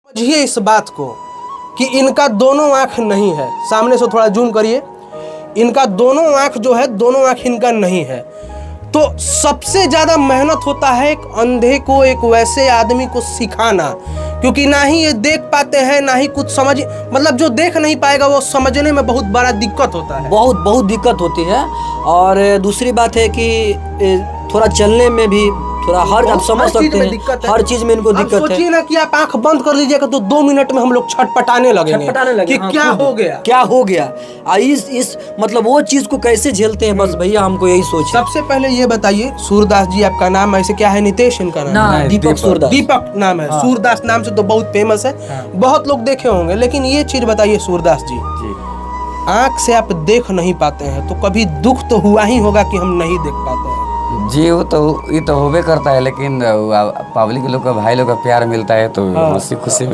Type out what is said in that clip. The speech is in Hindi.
समझिए इस बात को कि इनका दोनों आँख नहीं है। सामने से थोड़ा जूम करिए, इनका दोनों आँख जो है, दोनों आँख इनका नहीं है। तो सबसे ज़्यादा मेहनत होता है एक अंधे को, एक वैसे आदमी को सिखाना, क्योंकि ना ही ये देख पाते हैं ना ही कुछ समझ, मतलब जो देख नहीं पाएगा वो समझने में बहुत बड़ा दिक्कत होता है। बहुत बहुत दिक्कत होती है। और दूसरी बात है कि थोड़ा चलने में भी थोड़ा आप समझ सकते हैं, हर चीज में इनको दिक्कत है। सोचिए ना कि आप आंख बंद कर लीजिएगा तो 2 मिनट में हम लोग छटपटाने लगेंगे कि हाँ, क्या हो गया, क्या हो गया। इस मतलब वो चीज को कैसे झेलते हैं, बस भैया हमको यही सोच। सबसे पहले ये बताइए, सूरदास जी आपका नाम ऐसे क्या है? नितेश इनका नाम है? दीपक सूरदास। दीपक नाम है। सूरदास नाम से तो बहुत फेमस है, बहुत लोग देखे होंगे। लेकिन ये चीज बताइए सूरदास जी, आंख से आप देख नहीं पाते हैं तो कभी दुख तो हुआ ही होगा कि हम नहीं देख पाते हैं। जी वो तो ये तो होबे करता है, लेकिन पब्लिक लोग का, भाई लोग का प्यार मिलता है तो उसी खुशी